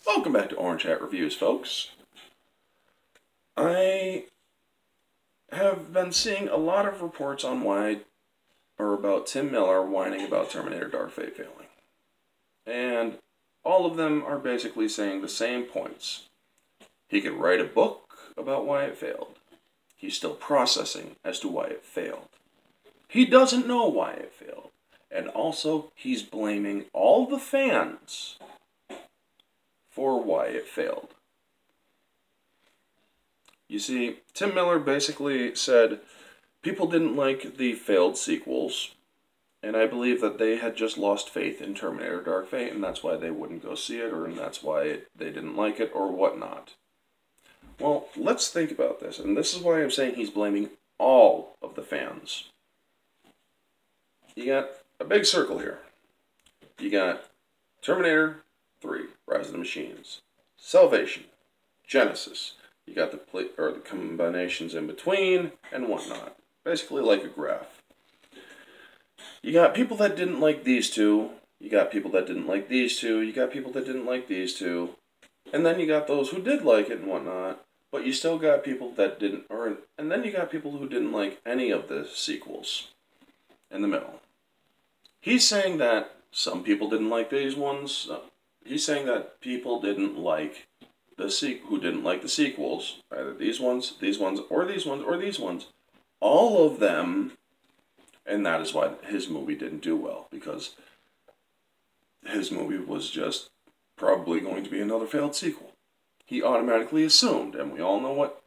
Welcome back to Orange Hat Reviews, folks. I have been seeing a lot of reports on about Tim Miller whining about Terminator Dark Fate failing. And all of them are basically saying the same points. He could write a book about why it failed. He's still processing as to why it failed. He doesn't know why it failed. And also, he's blaming all the fans for why it failed. You see, Tim Miller basically said people didn't like the failed sequels, and I believe that they had just lost faith in Terminator Dark Fate, and that's why they wouldn't go see it, or that's why they didn't like it, or whatnot. Well, let's think about this, and this is why I'm saying he's blaming all of the fans. You got a big circle here. You got Terminator 3, Rise of the Machines, Salvation, Genesis. You got the combinations in between and whatnot. Basically like a graph. You got people that didn't like these two. You got people that didn't like these two. You got people that didn't like these two. And then you got those who did like it and whatnot. But you still got people that didn't, and then you got people who didn't like any of the sequels in the middle. He's saying that some people didn't like these ones. He's saying that people didn't like who didn't like the sequels, either these ones, or these ones, or these ones. All of them, and that is why his movie didn't do well, because his movie was just probably going to be another failed sequel. He automatically assumed, and we all know what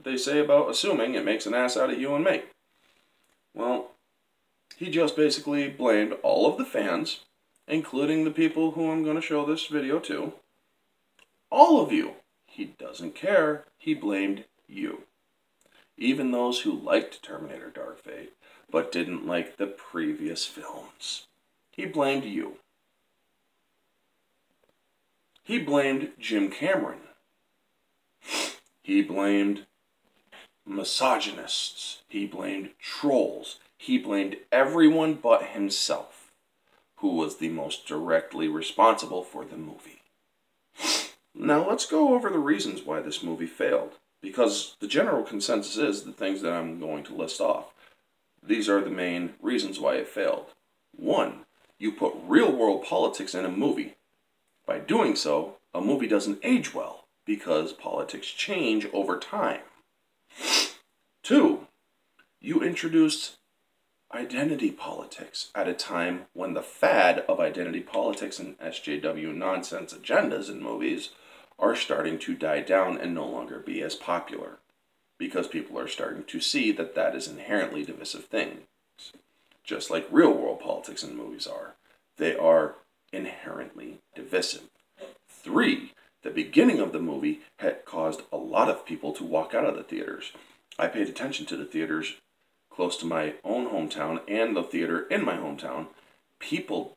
they say about assuming, it makes an ass out of you and me. Well, he just basically blamed all of the fans, including the people who I'm going to show this video to. All of you. He doesn't care. He blamed you. Even those who liked Terminator Dark Fate, but didn't like the previous films. He blamed you. He blamed Jim Cameron. He blamed misogynists. He blamed trolls. He blamed everyone but himself, who was the most directly responsible for the movie. Now let's go over the reasons why this movie failed, because the general consensus is the things that I'm going to list off. These are the main reasons why it failed. 1, you put real-world politics in a movie. By doing so, a movie doesn't age well, because politics change over time. 2, you introduced identity politics at a time when the fad of identity politics and SJW nonsense agendas in movies are starting to die down and no longer be as popular, because people are starting to see that that is inherently divisive things, just like real-world politics in movies are. They are inherently divisive. 3, the beginning of the movie had caused a lot of people to walk out of the theaters. I paid attention to the theaters close to my own hometown and the theater in my hometown. People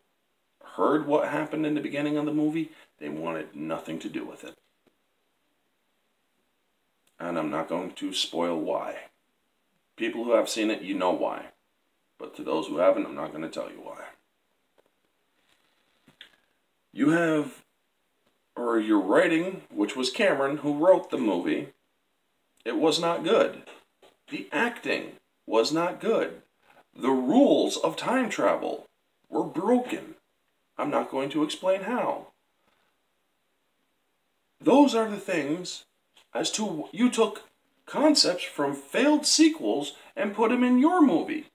heard what happened in the beginning of the movie. They wanted nothing to do with it. And I'm not going to spoil why. People who have seen it, you know why. But to those who haven't, I'm not going to tell you why. Your writing, which was Cameron, who wrote the movie, it was not good. The acting was not good. The rules of time travel were broken. I'm not going to explain how. Those are the things as to you took concepts from failed sequels and put them in your movie.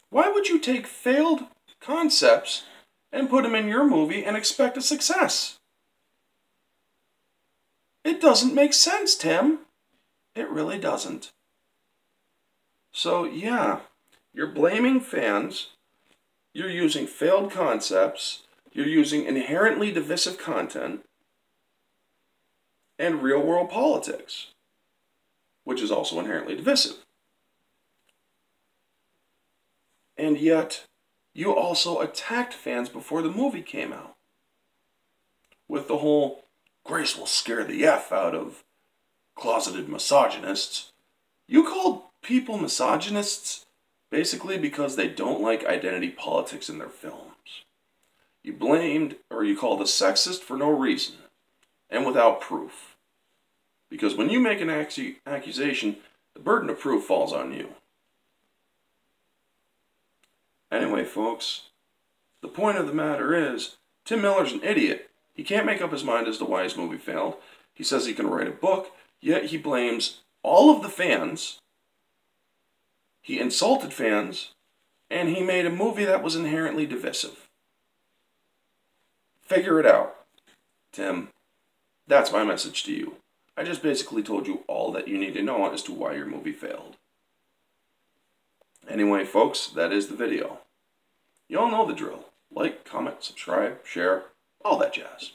Why would you take failed concepts and put them in your movie and expect a success? It doesn't make sense, Tim. It really doesn't. So, yeah, you're blaming fans, you're using failed concepts, you're using inherently divisive content, and real-world politics, which is also inherently divisive. And yet, you also attacked fans before the movie came out, with the whole, Grace will scare the F out of closeted misogynists. You called people misogynists basically because they don't like identity politics in their films. You blamed, or you called a sexist for no reason, and without proof. Because when you make an accusation, the burden of proof falls on you. Anyway, folks, the point of the matter is, Tim Miller's an idiot. He can't make up his mind as to why his movie failed. He says he can write a book, yet he blames all of the fans. He insulted fans, and he made a movie that was inherently divisive. Figure it out, Tim. That's my message to you. I just basically told you all that you need to know as to why your movie failed. Anyway, folks, that is the video. You all know the drill. Like, comment, subscribe, share, all that jazz.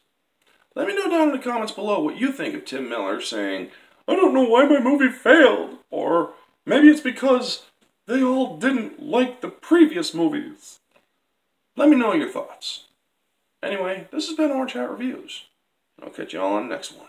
Let me know down in the comments below what you think of Tim Miller saying, I don't know why my movie failed, or maybe it's because they all didn't like the previous movies. Let me know your thoughts. Anyway, this has been Orange Hat Reviews. I'll catch you all on the next one.